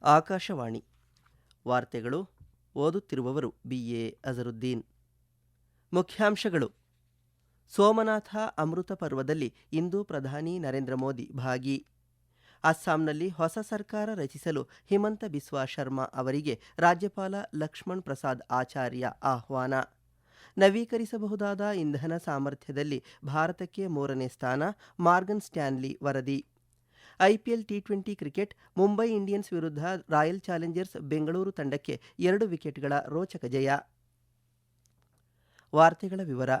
ಆಕಾಶವಾಣಿ ವಾರ್ತೆಗಳು. ಓದುತ್ತಿರುವವರು BA ಅಜರುದ್ದೀನ್. ಮುಖ್ಯಾಂಶಗಳು: ಸೋಮನಾಥ ಅಮೃತ ಪರ್ವದಲ್ಲಿ ಇಂದು ಪ್ರಧಾನಿ ನರೇಂದ್ರ ಮೋದಿ ಭಾಗಿ. ಅಸ್ಸಾಂನಲ್ಲಿ ಹೊಸ ಸರ್ಕಾರ ರಚಿಸಲು ಹಿಮಂತ ಬಿಸ್ವಾ ಶರ್ಮಾ ಅವರಿಗೆ ರಾಜ್ಯಪಾಲ ಲಕ್ಷ್ಮಣ್ ಪ್ರಸಾದ್ ಆಚಾರ್ಯ ಆಹ್ವಾನ. ನವೀಕರಿಸಬಹುದಾದ ಇಂಧನ ಸಾಮರ್ಥ್ಯದಲ್ಲಿ ಭಾರತಕ್ಕೆ 3ನೇ ಸ್ಥಾನ, ಮಾರ್ಗನ್ ಸ್ಟ್ಯಾನ್ಲಿ ವರದಿ. IPL T20 cricket, Mumbai Indians ವಿರುದ್ಧ ರಾಯಲ್ ಚಾಲೆಂಜರ್ಸ್ ಬೆಂಗಳೂರು ತಂಡಕ್ಕೆ 2 ವಿಕೆಟ್ಗಳ ರೋಚಕ ಜಯ. ವಾರ್ತೆಗಳ ವಿವರ.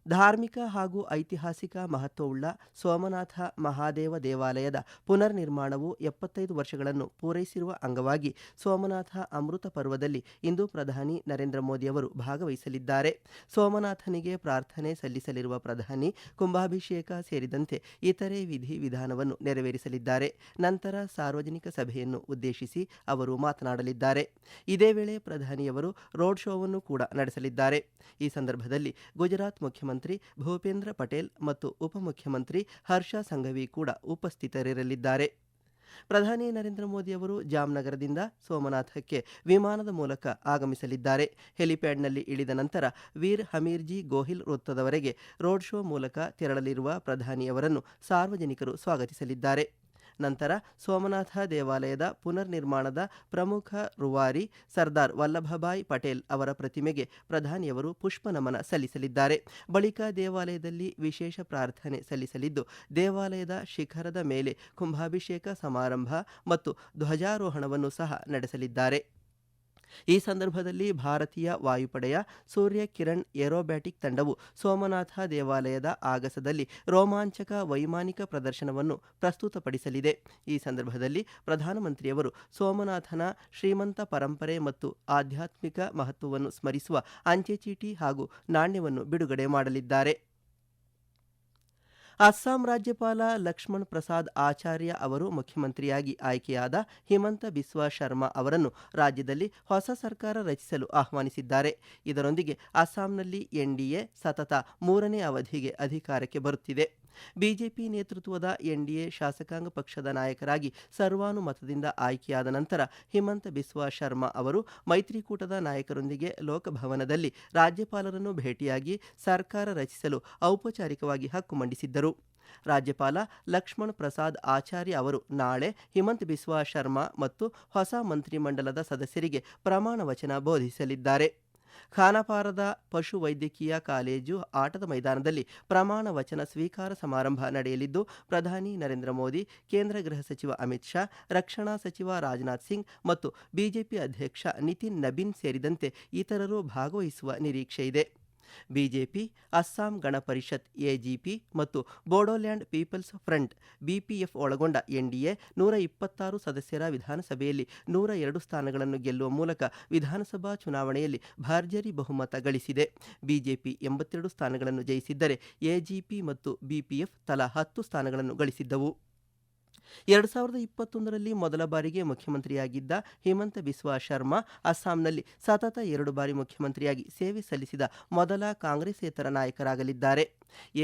ಧಾರ್ಮಿಕ ಹಾಗೂ ಐತಿಹಾಸಿಕ ಮಹತ್ವವುಳ್ಳ ಸೋಮನಾಥ ಮಹಾದೇವ ದೇವಾಲಯದ ಪುನರ್ ನಿರ್ಮಾಣವು 75 ವರ್ಷಗಳನ್ನು ಪೂರೈಸಿರುವ ಅಂಗವಾಗಿ ಸೋಮನಾಥ ಅಮೃತ ಪರ್ವದಲ್ಲಿ ಇಂದು ಪ್ರಧಾನಿ ನರೇಂದ್ರ ಮೋದಿ ಅವರು ಭಾಗವಹಿಸಲಿದ್ದಾರೆ. ಸೋಮನಾಥನಿಗೆ ಪ್ರಾರ್ಥನೆ ಸಲ್ಲಿಸಲಿರುವ ಪ್ರಧಾನಿ ಕುಂಭಾಭಿಷೇಕ ಸೇರಿದಂತೆ ಇತರೆ ವಿಧಿ ವಿಧಾನವನ್ನು ನೆರವೇರಿಸಲಿದ್ದಾರೆ. ನಂತರ ಸಾರ್ವಜನಿಕ ಸಭೆಯನ್ನು ಉದ್ದೇಶಿಸಿ ಅವರು ಮಾತನಾಡಲಿದ್ದಾರೆ. ಇದೇ ವೇಳೆ ಪ್ರಧಾನಿಯವರು ರೋಡ್ ಶೋವನ್ನು ಕೂಡ ನಡೆಸಲಿದ್ದಾರೆ. ಈ ಸಂದರ್ಭದಲ್ಲಿ ಗುಜರಾತ್ ಮುಖ್ಯಮಂತ್ರಿ ಭೂಪೇಂದ್ರ ಪಟೇಲ್ ಮತ್ತು ಉಪಮುಖ್ಯಮಂತ್ರಿ ಹರ್ಷ ಸಂಘವಿ ಕೂಡ ಉಪಸ್ಥಿತರಿರಲಿದ್ದಾರೆ. ಪ್ರಧಾನಿ ನರೇಂದ್ರ ಮೋದಿ ಅವರು ಜಾಮ್ನಗರದಿಂದ ಸೋಮನಾಥಕ್ಕೆ ವಿಮಾನದ ಮೂಲಕ ಆಗಮಿಸಲಿದ್ದಾರೆ. ಹೆಲಿಪ್ಯಾಡ್ನಲ್ಲಿ ಇಳಿದ ನಂತರ ವೀರ್ ಹಮೀರ್ಜಿ ಗೋಹಿಲ್ ವೃತ್ತದವರೆಗೆ ರೋಡ್ ಶೋ ಮೂಲಕ ತೆರಳಲಿರುವ ಪ್ರಧಾನಿಯವರನ್ನು ಸಾರ್ವಜನಿಕರು ಸ್ವಾಗತಿಸಲಿದ್ದಾರೆ. ನಂತರ ಸೋಮನಾಥ ದೇವಾಲಯದ ಪುನರ್ ನಿರ್ಮಾಣದ ಪ್ರಮುಖ ರೂವಾರಿ ಸರ್ದಾರ್ ವಲ್ಲಭಭಾಯ್ ಪಟೇಲ್ ಅವರ ಪ್ರತಿಮೆಗೆ ಪ್ರಧಾನಿಯವರು ಪುಷ್ಪ ನಮನ ಸಲ್ಲಿಸಲಿದ್ದಾರೆ. ಬಳಿಕ ದೇವಾಲಯದಲ್ಲಿ ವಿಶೇಷ ಪ್ರಾರ್ಥನೆ ಸಲ್ಲಿಸಲಿದ್ದು, ದೇವಾಲಯದ ಶಿಖರದ ಮೇಲೆ ಕುಂಭಾಭಿಷೇಕ ಸಮಾರಂಭ ಮತ್ತು ಧ್ವಜಾರೋಹಣವನ್ನು ಸಹ ನಡೆಸಲಿದ್ದಾರೆ. ಈ ಸಂದರ್ಭದಲ್ಲಿ ಭಾರತೀಯ ವಾಯುಪಡೆಯ ಸೂರ್ಯ ಕಿರಣ್ ಏರೋಬ್ಯಾಟಿಕ್ ತಂಡವು ಸೋಮನಾಥ ದೇವಾಲಯದ ಆಗಸದಲ್ಲಿ ರೋಮಾಂಚಕ ವೈಮಾನಿಕ ಪ್ರದರ್ಶನವನ್ನು ಪ್ರಸ್ತುತಪಡಿಸಲಿದೆ. ಈ ಸಂದರ್ಭದಲ್ಲಿ ಪ್ರಧಾನಮಂತ್ರಿಯವರು ಸೋಮನಾಥನ ಶ್ರೀಮಂತ ಪರಂಪರೆ ಮತ್ತು ಆಧ್ಯಾತ್ಮಿಕ ಮಹತ್ವವನ್ನು ಸ್ಮರಿಸುವ ಅಂಚೆ ಚೀಟಿ ಹಾಗೂ ನಾಣ್ಯವನ್ನು ಬಿಡುಗಡೆ ಮಾಡಲಿದ್ದಾರೆ. ಅಸ್ಸಾಂ ರಾಜ್ಯಪಾಲ ಲಕ್ಷ್ಮಣ್ ಪ್ರಸಾದ್ ಆಚಾರ್ಯ ಅವರು ಮುಖ್ಯಮಂತ್ರಿಯಾಗಿ ಆಯ್ಕೆಯಾದ ಹಿಮಂತ ಬಿಸ್ವಾ ಶರ್ಮಾ ಅವರನ್ನು ರಾಜ್ಯದಲ್ಲಿ ಹೊಸ ಸರ್ಕಾರ ರಚಿಸಲು ಆಹ್ವಾನಿಸಿದ್ದಾರೆ. ಇದರೊಂದಿಗೆ ಅಸ್ಸಾಂನಲ್ಲಿ NDA ಸತತ 3ನೇ ಅವಧಿಗೆ ಅಧಿಕಾರಕ್ಕೆ ಬರುತ್ತಿದೆ. ಬಿಜೆಪಿ ನೇತೃತ್ವದ NDA ಶಾಸಕಾಂಗ ಪಕ್ಷದ ನಾಯಕರಾಗಿ ಸರ್ವಾನುಮತದಿಂದ ಆಯ್ಕೆಯಾದ ನಂತರ ಹಿಮಂತ ಬಿಸ್ವಾ ಶರ್ಮಾ ಅವರು ಮೈತ್ರಿಕೂಟದ ನಾಯಕರೊಂದಿಗೆ ಲೋಕಭವನದಲ್ಲಿ ರಾಜ್ಯಪಾಲರನ್ನು ಭೇಟಿಯಾಗಿ ಸರ್ಕಾರ ರಚಿಸಲು ಔಪಚಾರಿಕವಾಗಿ ಹಕ್ಕು ಮಂಡಿಸಿದ್ದರು. ರಾಜ್ಯಪಾಲ ಲಕ್ಷ್ಮಣ್ ಪ್ರಸಾದ್ ಆಚಾರ್ಯ ಅವರು ನಾಳೆ ಹಿಮಂತ ಬಿಸ್ವಾ ಶರ್ಮಾ ಮತ್ತು ಹೊಸ ಮಂತ್ರಿಮಂಡಲದ ಸದಸ್ಯರಿಗೆ ಪ್ರಮಾಣ ವಚನ ಬೋಧಿಸಲಿದ್ದಾರೆ. ಖಾನಾಪಾರದ ಪಶು ವೈದ್ಯಕೀಯ ಕಾಲೇಜು ಆಟದ ಮೈದಾನದಲ್ಲಿ ಪ್ರಮಾಣ ವಚನ ಸ್ವೀಕಾರ ಸಮಾರಂಭ ನಡೆಯಲಿದ್ದು, ಪ್ರಧಾನಿ ನರೇಂದ್ರ ಮೋದಿ, ಕೇಂದ್ರ ಗೃಹ ಸಚಿವ ಅಮಿತ್ ಶಾ, ರಕ್ಷಣಾ ಸಚಿವ ರಾಜನಾಥ್ ಸಿಂಗ್ ಮತ್ತು ಬಿಜೆಪಿ ಅಧ್ಯಕ್ಷ ನಿತಿನ್ ನಬೀನ್ ಸೇರಿದಂತೆ ಇತರರು ಭಾಗವಹಿಸುವ ನಿರೀಕ್ಷೆಯಿದೆ. ಬಿಜೆಪಿ, ಅಸ್ಸಾಂ ಗಣ ಪರಿಷತ್ AGP ಮತ್ತು ಬೋಡೋಲ್ಯಾಂಡ್ ಪೀಪಲ್ಸ್ ಫ್ರಂಟ್ BPF ಒಳಗೊಂಡ NDA 126 ಸದಸ್ಯರ ವಿಧಾನಸಭೆಯಲ್ಲಿ 102 ಸ್ಥಾನಗಳನ್ನು ಗೆಲ್ಲುವ ಮೂಲಕ ವಿಧಾನಸಭಾ ಚುನಾವಣೆಯಲ್ಲಿ ಭರ್ಜರಿ ಬಹುಮತ ಗಳಿಸಿದೆ. ಬಿಜೆಪಿ 82 ಸ್ಥಾನಗಳನ್ನು ಜಯಿಸಿದ್ದರೆ AGP ಮತ್ತು BPF ತಲಾ 10 ಸ್ಥಾನಗಳನ್ನು ಗಳಿಸಿದ್ದವು. 2021ರಲ್ಲಿ ಮೊದಲ ಬಾರಿಗೆ ಮುಖ್ಯಮಂತ್ರಿಯಾಗಿದ್ದ ಹಿಮಂತ ಬಿಸ್ವಾ ಶರ್ಮಾ ಅಸ್ಸಾಂನಲ್ಲಿ ಸತತ 2 ಬಾರಿ ಮುಖ್ಯಮಂತ್ರಿಯಾಗಿ ಸೇವೆ ಸಲ್ಲಿಸಿದ ಮೊದಲ ಕಾಂಗ್ರೆಸ್ಸೇತರ ನಾಯಕರಾಗಲಿದ್ದಾರೆ.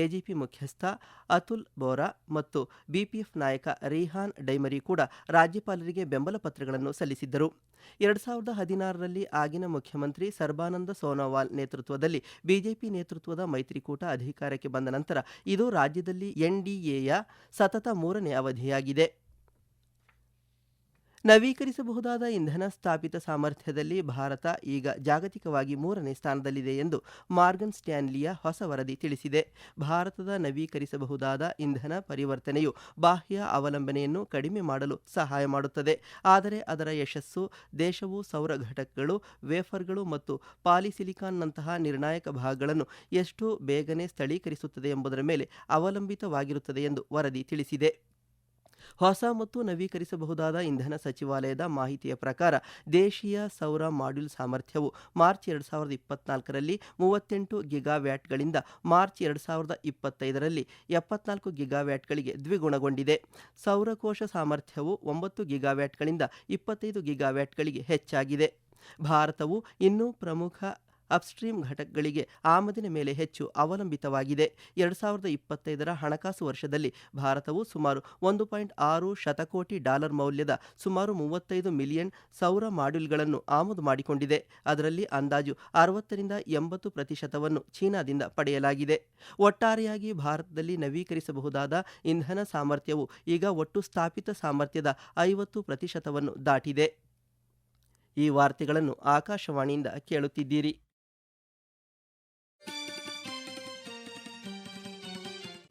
AGP ಮುಖ್ಯಸ್ಥ ಅತುಲ್ ಬೋರಾ ಮತ್ತು BPF ನಾಯಕ ರಿಹಾನ್ ಡೈಮರಿ ಕೂಡ ರಾಜ್ಯಪಾಲರಿಗೆ ಬೆಂಬಲ ಪತ್ರಗಳನ್ನು ಸಲ್ಲಿಸಿದ್ದರು. 2016ರಲ್ಲಿ ಆಗಿನ ಮುಖ್ಯಮಂತ್ರಿ ಸರ್ಬಾನಂದ ಸೋನೋವಾಲ್ ನೇತೃತ್ವದಲ್ಲಿ ಬಿಜೆಪಿ ನೇತೃತ್ವದ ಮೈತ್ರಿಕೂಟ ಅಧಿಕಾರಕ್ಕೆ ಬಂದ ನಂತರ ಇದು ರಾಜ್ಯದಲ್ಲಿ NDAಯ ಸತತ 3ನೇ ಅವಧಿಯಾಗಿದೆ. ನವೀಕರಿಸಬಹುದಾದ ಇಂಧನ ಸ್ಥಾಪಿತ ಸಾಮರ್ಥ್ಯದಲ್ಲಿ ಭಾರತ ಈಗ ಜಾಗತಿಕವಾಗಿ 3ನೇ ಸ್ಥಾನದಲ್ಲಿದೆ ಎಂದು ಮಾರ್ಗನ್ ಸ್ಟ್ಯಾನ್ಲಿಯ ಹೊಸ ವರದಿ ತಿಳಿಸಿದೆ. ಭಾರತದ ನವೀಕರಿಸಬಹುದಾದ ಇಂಧನ ಪರಿವರ್ತನೆಯು ಬಾಹ್ಯ ಅವಲಂಬನೆಯನ್ನು ಕಡಿಮೆ ಮಾಡಲು ಸಹಾಯ ಮಾಡುತ್ತದೆ. ಆದರೆ ಅದರ ಯಶಸ್ಸು ದೇಶವು ಸೌರ ಘಟಕಗಳು, ವೇಫರ್ಗಳು ಮತ್ತು ಪಾಲಿಸಿಲಿಕಾನ್ನಂತಹ ನಿರ್ಣಾಯಕ ಭಾಗಗಳನ್ನು ಎಷ್ಟು ಬೇಗನೆ ಸ್ಥಳೀಕರಿಸುತ್ತದೆ ಎಂಬುದರ ಮೇಲೆ ಅವಲಂಬಿತವಾಗಿರುತ್ತದೆ ಎಂದು ವರದಿ ತಿಳಿಸಿದೆ. ಹೊಸ ಮತ್ತು ನವೀಕರಿಸಬಹುದಾದ ಇಂಧನ ಸಚಿವಾಲಯದ ಮಾಹಿತಿಯ ಪ್ರಕಾರ ದೇಶೀಯ ಸೌರ ಮಾಡ್ಯೂಲ್ ಸಾಮರ್ಥ್ಯವು ಮಾರ್ಚ್ 2024ರಲ್ಲಿ 38 ಗಿಗಾವ್ಯಾಟ್ಗಳಿಂದ ಮಾರ್ಚ್ 2025ರಲ್ಲಿ 74 ಗಿಗಾವ್ಯಾಟ್ಗಳಿಗೆ ದ್ವಿಗುಣಗೊಂಡಿದೆ. ಸೌರಕೋಶ ಸಾಮರ್ಥ್ಯವು 9 ಗಿಗಾವ್ಯಾಟ್ಗಳಿಂದ 25 ಗಿಗಾವ್ಯಾಟ್ಗಳಿಗೆ ಹೆಚ್ಚಾಗಿದೆ. ಭಾರತವು ಇನ್ನೂ ಪ್ರಮುಖ ಅಪ್ಸ್ಟ್ರೀಮ್ ಘಟಕಗಳಿಗೆ ಆಮದಿನ ಮೇಲೆ ಹೆಚ್ಚು ಅವಲಂಬಿತವಾಗಿದೆ. 2025ರ ಹಣಕಾಸು ವರ್ಷದಲ್ಲಿ ಭಾರತವು ಸುಮಾರು $1.6 ಶತಕೋಟಿ ಮೌಲ್ಯದ ಸುಮಾರು 35 ಮಿಲಿಯನ್ ಸೌರ ಮಾಡ್ಯೂಲ್ಗಳನ್ನು ಆಮದು ಮಾಡಿಕೊಂಡಿದೆ. ಅದರಲ್ಲಿ ಅಂದಾಜು 60-80% ಚೀನಾದಿಂದ ಪಡೆಯಲಾಗಿದೆ. ಒಟ್ಟಾರೆಯಾಗಿ ಭಾರತದಲ್ಲಿ ನವೀಕರಿಸಬಹುದಾದ ಇಂಧನ ಸಾಮರ್ಥ್ಯವು ಈಗ ಒಟ್ಟು ಸ್ಥಾಪಿತ ಸಾಮರ್ಥ್ಯದ 50% ದಾಟಿದೆ. ಈ ವಾರ್ತೆಗಳನ್ನು ಆಕಾಶವಾಣಿಯಿಂದ ಕೇಳುತ್ತಿದ್ದೀರಿ.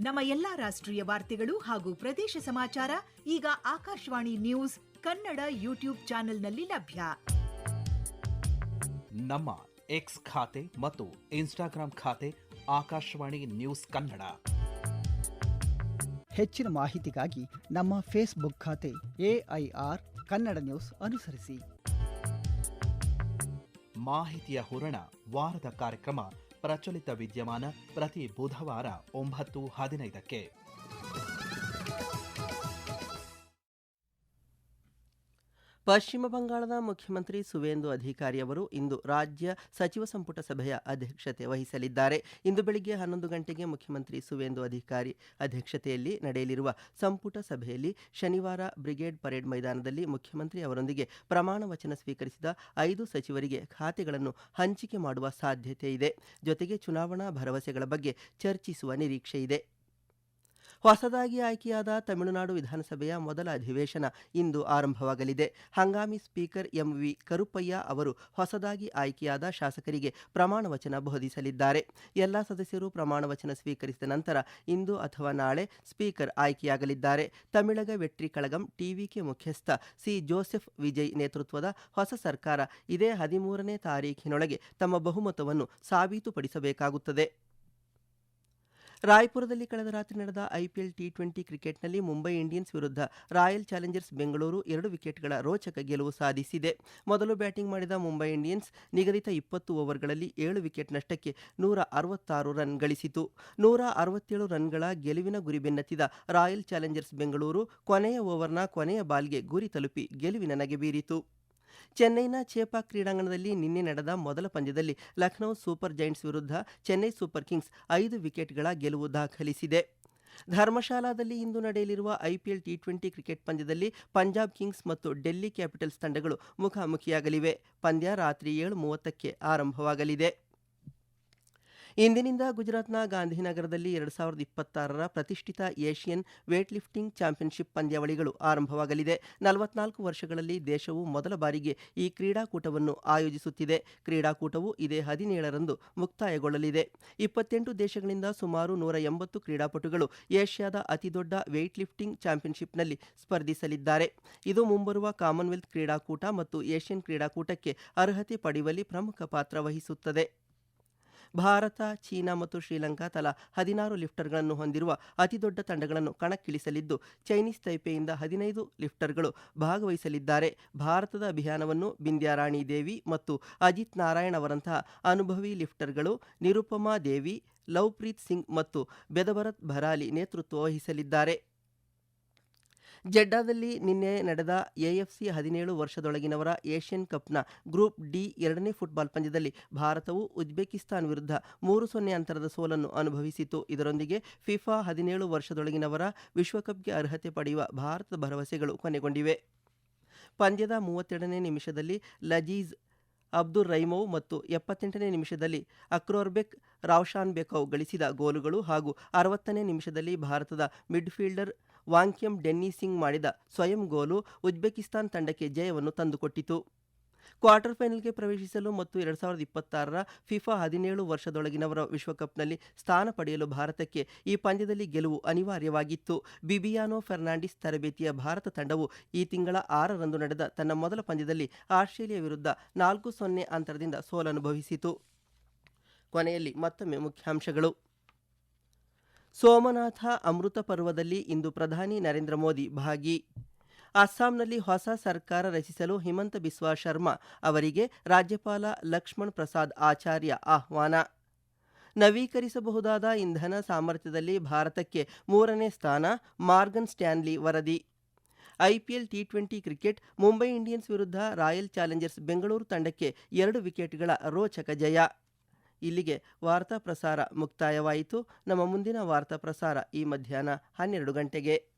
ನಮ್ಮ ಎಲ್ಲಾ ರಾಷ್ಟ್ರೀಯ ವಾರ್ತೆಗಳು ಹಾಗೂ ಪ್ರದೇಶ ಸಮಾಚಾರ ಈಗ ಆಕಾಶವಾಣಿ ನ್ಯೂಸ್ ಕನ್ನಡ ಯೂಟ್ಯೂಬ್ ಚಾನೆಲ್ನಲ್ಲಿ ಲಭ್ಯ. ನಮ್ಮ ಎಕ್ಸ್ ಖಾತೆ ಮತ್ತು ಇನ್ಸ್ಟಾಗ್ರಾಂ ಖಾತೆ ಆಕಾಶವಾಣಿ ನ್ಯೂಸ್ ಕನ್ನಡ. ಹೆಚ್ಚಿನ ಮಾಹಿತಿಗಾಗಿ ನಮ್ಮ ಫೇಸ್ಬುಕ್ ಖಾತೆ AIR ಕನ್ನಡ ನ್ಯೂಸ್ ಅನುಸರಿಸಿ. ಮಾಹಿತಿಯ ಹೂರಣ ವಾರದ ಕಾರ್ಯಕ್ರಮ ಪ್ರಚಲಿತ ವಿದ್ಯಮಾನ ಪ್ರತಿ ಬುಧವಾರ 9:15ಕ್ಕೆ. ಪಶ್ಚಿಮ ಬಂಗಾಳದ ಮುಖ್ಯಮಂತ್ರಿ ಸುವೇಂದು ಅಧಿಕಾರಿ ಅವರು ಇಂದು ರಾಜ್ಯ ಸಚಿವ ಸಂಪುಟ ಸಭೆಯ ಅಧ್ಯಕ್ಷತೆ ವಹಿಸಲಿದ್ದಾರೆ. ಇಂದು ಬೆಳಿಗ್ಗೆ 11 ಗಂಟೆಗೆ ಮುಖ್ಯಮಂತ್ರಿ ಸುವೇಂದು ಅಧಿಕಾರಿ ಅಧ್ಯಕ್ಷತೆಯಲ್ಲಿ ನಡೆಯಲಿರುವ ಸಂಪುಟ ಸಭೆಯಲ್ಲಿ ಶನಿವಾರ ಬ್ರಿಗೇಡ್ ಪರೇಡ್ ಮೈದಾನದಲ್ಲಿ ಮುಖ್ಯಮಂತ್ರಿ ಅವರೊಂದಿಗೆ ಪ್ರಮಾಣ ವಚನ ಸ್ವೀಕರಿಸಿದ 5 ಸಚಿವರಿಗೆ ಖಾತೆಗಳನ್ನು ಹಂಚಿಕೆ ಮಾಡುವ ಸಾಧ್ಯತೆ ಇದೆ. ಜೊತೆಗೆ ಚುನಾವಣಾ ಭರವಸೆಗಳ ಬಗ್ಗೆ ಚರ್ಚಿಸುವ ನಿರೀಕ್ಷೆ ಇದೆ. ಹೊಸದಾಗಿ ಆಯ್ಕೆಯಾದ ತಮಿಳುನಾಡು ವಿಧಾನಸಭೆಯ ಮೊದಲ ಅಧಿವೇಶನ ಇಂದು ಆರಂಭವಾಗಲಿದೆ. ಹಂಗಾಮಿ ಸ್ಪೀಕರ್ MV ಕರುಪ್ಪಯ್ಯ ಅವರು ಹೊಸದಾಗಿ ಆಯ್ಕೆಯಾದ ಶಾಸಕರಿಗೆ ಪ್ರಮಾಣ ವಚನ ಬೋಧಿಸಲಿದ್ದಾರೆ. ಎಲ್ಲ ಸದಸ್ಯರು ಪ್ರಮಾಣ ವಚನ ಸ್ವೀಕರಿಸಿದ ನಂತರ ಇಂದು ಅಥವಾ ನಾಳೆ ಸ್ಪೀಕರ್ ಆಯ್ಕೆಯಾಗಲಿದ್ದಾರೆ. ತಮಿಳಗ ವೆಟ್ರಿ ಕಳಗಂ TVK ಮುಖ್ಯಸ್ಥ ಸಿ ಜೋಸೆಫ್ ವಿಜಯ್ ನೇತೃತ್ವದ ಹೊಸ ಸರ್ಕಾರ ಇದೇ 13ನೇ ತಾರೀಖಿನೊಳಗೆ ತಮ್ಮ ಬಹುಮತವನ್ನು ಸಾಬೀತುಪಡಿಸಬೇಕಾಗುತ್ತದೆ. ರಾಯ್ಪುರದಲ್ಲಿ ಕಳೆದ ರಾತ್ರಿ ನಡೆದ IPL T20 ಕ್ರಿಕೆಟ್ನಲ್ಲಿ ಮುಂಬೈ ಇಂಡಿಯನ್ಸ್ ವಿರುದ್ಧ ರಾಯಲ್ ಚಾಲೆಂಜರ್ಸ್ ಬೆಂಗಳೂರು 2 ವಿಕೆಟ್ಗಳ ರೋಚಕ ಗೆಲುವು ಸಾಧಿಸಿದೆ. ಮೊದಲು ಬ್ಯಾಟಿಂಗ್ ಮಾಡಿದ ಮುಂಬೈ ಇಂಡಿಯನ್ಸ್ ನಿಗದಿತ 20 ಓವರ್ಗಳಲ್ಲಿ 7 ವಿಕೆಟ್ ನಷ್ಟಕ್ಕೆ 166 ರನ್ ಗಳಿಸಿತು. 167 ರನ್ಗಳ ಗೆಲುವಿನ ಗುರಿ ಬೆನ್ನತ್ತಿದ ರಾಯಲ್ ಚಾಲೆಂಜರ್ಸ್ ಬೆಂಗಳೂರು ಕೊನೆಯ ಓವರ್ನ ಕೊನೆಯ ಬಾಲ್ಗೆ ಗುರಿ ತಲುಪಿ ಗೆಲುವಿನ ನಗೆ ಬೀರಿತು. ಚೆನ್ನೈನ ಚೇಪಾಕ್ ಕ್ರೀಡಾಂಗಣದಲ್ಲಿ ನಿನ್ನೆ ನಡೆದ ಮೊದಲ ಪಂದ್ಯದಲ್ಲಿ ಲಖನೌ ಸೂಪರ್ ಜೈಂಟ್ಸ್ ವಿರುದ್ಧ ಚೆನ್ನೈ ಸೂಪರ್ ಕಿಂಗ್ಸ್ 5 ವಿಕೆಟ್ಗಳ ಗೆಲುವು ದಾಖಲಿಸಿದೆ. ಧರ್ಮಶಾಲಾದಲ್ಲಿ ಇಂದು ನಡೆಯಲಿರುವ IPL T20 ಕ್ರಿಕೆಟ್ ಪಂದ್ಯದಲ್ಲಿ ಪಂಜಾಬ್ ಕಿಂಗ್ಸ್ ಮತ್ತು ಡೆಲ್ಲಿ ಕ್ಯಾಪಿಟಲ್ಸ್ ತಂಡಗಳು ಮುಖಾಮುಖಿಯಾಗಲಿವೆ. ಪಂದ್ಯ ರಾತ್ರಿ 7:30ಕ್ಕೆ ಆರಂಭವಾಗಲಿದೆ. ಇಂದಿನಿಂದ ಗುಜರಾತ್ನ ಗಾಂಧಿನಗರದಲ್ಲಿ 2026ರ ಪ್ರತಿಷ್ಠಿತ ಏಷ್ಯನ್ ವೇಟ್ ಲಿಫ್ಟಿಂಗ್ ಚಾಂಪಿಯನ್ಶಿಪ್ ಪಂದ್ಯಾವಳಿಗಳು ಆರಂಭವಾಗಲಿದೆ. 44 ವರ್ಷಗಳಲ್ಲಿ ದೇಶವು ಮೊದಲ ಬಾರಿಗೆ ಈ ಕ್ರೀಡಾಕೂಟವನ್ನು ಆಯೋಜಿಸುತ್ತಿದೆ. ಕ್ರೀಡಾಕೂಟವು ಇದೇ 17ರಂದು ಮುಕ್ತಾಯಗೊಳ್ಳಲಿದೆ. 28 ದೇಶಗಳಿಂದ ಸುಮಾರು 180 ಕ್ರೀಡಾಪಟುಗಳು ಏಷ್ಯಾದ ಅತಿದೊಡ್ಡ ವೇಟ್ ಲಿಫ್ಟಿಂಗ್ ಚಾಂಪಿಯನ್ಶಿಪ್ನಲ್ಲಿ ಸ್ಪರ್ಧಿಸಲಿದ್ದಾರೆ. ಇದು ಮುಂಬರುವ ಕಾಮನ್ವೆಲ್ತ್ ಕ್ರೀಡಾಕೂಟ ಮತ್ತು ಏಷ್ಯನ್ ಕ್ರೀಡಾಕೂಟಕ್ಕೆ ಅರ್ಹತೆ ಪಡೆಯುವಲ್ಲಿ ಪ್ರಮುಖ ಪಾತ್ರ ವಹಿಸುತ್ತದೆ. ಭಾರತ, ಚೀನಾ ಮತ್ತು ಶ್ರೀಲಂಕಾ ತಲಾ 16 ಲಿಫ್ಟರ್ಗಳನ್ನು ಹೊಂದಿರುವ ಅತಿದೊಡ್ಡ ತಂಡಗಳನ್ನು ಕಣಕ್ಕಿಳಿಸಲಿದ್ದು, ಚೈನೀಸ್ ತೈಪೆಯಿಂದ 15 ಲಿಫ್ಟರ್ಗಳು ಭಾಗವಹಿಸಲಿದ್ದಾರೆ. ಭಾರತದ ಅಭಿಯಾನವನ್ನು ಬಿಂದ್ಯಾರಾಣಿ ದೇವಿ ಮತ್ತು ಅಜಿತ್ ನಾರಾಯಣ್ ಅವರಂತಹ ಅನುಭವಿ ಲಿಫ್ಟರ್ಗಳು, ನಿರುಪಮಾ ದೇವಿ, ಲವ್ಪ್ರೀತ್ ಸಿಂಗ್ ಮತ್ತು ಬೆದಭರತ್ ಭರಾಲಿ ನೇತೃತ್ವ ವಹಿಸಲಿದ್ದಾರೆ. ಜೆಡ್ಡಾದಲ್ಲಿ ನಿನ್ನೆ ನಡೆದ AFC 17 ವರ್ಷದೊಳಗಿನವರ ಏಷ್ಯನ್ ಕಪ್ನ ಗ್ರೂಪ್ D 2ನೇ ಫುಟ್ಬಾಲ್ ಪಂದ್ಯದಲ್ಲಿ ಭಾರತವು ಉಜ್ಬೇಕಿಸ್ತಾನ್ ವಿರುದ್ಧ 3-0 ಅಂತರದ ಸೋಲನ್ನು ಅನುಭವಿಸಿತು. ಇದರೊಂದಿಗೆ ಫಿಫಾ 17 ವರ್ಷದೊಳಗಿನವರ ವಿಶ್ವಕಪ್ಗೆ ಅರ್ಹತೆ ಪಡೆಯುವ ಭಾರತದ ಭರವಸೆಗಳು ಕೊನೆಗೊಂಡಿವೆ. ಪಂದ್ಯದ 32ನೇ ನಿಮಿಷದಲ್ಲಿ ಲಜೀಜ್ ಅಬ್ದುರ್ ರೈಮೋವ್ ಮತ್ತು 78ನೇ ನಿಮಿಷದಲ್ಲಿ ಅಕ್ರೋರ್ಬೆಕ್ ರಾವ್ಶಾನ್ಬೆಕೌ ಗಳಿಸಿದ ಗೋಲುಗಳು ಹಾಗೂ 60ನೇ ನಿಮಿಷದಲ್ಲಿ ಭಾರತದ ಮಿಡ್ಫೀಲ್ಡರ್ ವಾಂಕ್ಯಂ ಡೆನ್ನಿ ಸಿಂಗ್ ಮಾಡಿದ ಸ್ವಯಂ ಗೋಲು ಉಜ್ಬೇಕಿಸ್ತಾನ್ ತಂಡಕ್ಕೆ ಜಯವನ್ನು ತಂದುಕೊಟ್ಟಿತು. ಕ್ವಾರ್ಟರ್ ಫೈನಲ್ಗೆ ಪ್ರವೇಶಿಸಲು ಮತ್ತು 2026ರ ಫಿಫಾ 17 ವರ್ಷದೊಳಗಿನವರ ವಿಶ್ವಕಪ್ನಲ್ಲಿ ಸ್ಥಾನ ಪಡೆಯಲು ಭಾರತಕ್ಕೆ ಈ ಪಂದ್ಯದಲ್ಲಿ ಗೆಲುವು ಅನಿವಾರ್ಯವಾಗಿತ್ತು. ಬಿಬಿಯಾನೋ ಫೆರ್ನಾಂಡಿಸ್ ತರಬೇತಿಯ ಭಾರತ ತಂಡವು ಈ ತಿಂಗಳ 6ರಂದು ನಡೆದ ತನ್ನ ಮೊದಲ ಪಂದ್ಯದಲ್ಲಿ ಆಸ್ಟ್ರೇಲಿಯಾ ವಿರುದ್ಧ 4-0 ಅಂತರದಿಂದ ಸೋಲನುಭವಿಸಿತು. ಕೊನೆಯಲ್ಲಿ ಮತ್ತೊಮ್ಮೆ ಮುಖ್ಯಾಂಶಗಳು. ಸೋಮನಾಥ ಅಮೃತ ಪರ್ವದಲ್ಲಿ ಇಂದು ಪ್ರಧಾನಿ ನರೇಂದ್ರ ಮೋದಿ ಭಾಗಿ. ಅಸ್ಸಾಂನಲ್ಲಿ ಹೊಸ ಸರ್ಕಾರ ರಚಿಸಲು ಹಿಮಂತ ಬಿಸ್ವಾ ಶರ್ಮಾ ಅವರಿಗೆ ರಾಜ್ಯಪಾಲ ಲಕ್ಷ್ಮಣ್ ಪ್ರಸಾದ್ ಆಚಾರ್ಯ ಆಹ್ವಾನ. ನವೀಕರಿಸಬಹುದಾದ ಇಂಧನ ಸಾಮರ್ಥ್ಯದಲ್ಲಿ ಭಾರತಕ್ಕೆ 3ನೇ ಸ್ಥಾನ, ಮಾರ್ಗನ್ ಸ್ಟ್ಯಾನ್ಲಿ ವರದಿ. IPL T20 cricket, Mumbai Indians ವಿರುದ್ಧ ರಾಯಲ್ ಚಾಲೆಂಜರ್ಸ್ ಬೆಂಗಳೂರು ತಂಡಕ್ಕೆ 2 ವಿಕೆಟ್ಗಳ ರೋಚಕ ಜಯ. ಇಲ್ಲಿಗೆ ವಾರ್ತಾ ಪ್ರಸಾರ ಮುಕ್ತಾಯವಾಯಿತು. ನಮ್ಮ ಮುಂದಿನ ವಾರ್ತಾ ಪ್ರಸಾರ ಈ ಮಧ್ಯಾಹ್ನ 12 ಗಂಟೆಗೆ.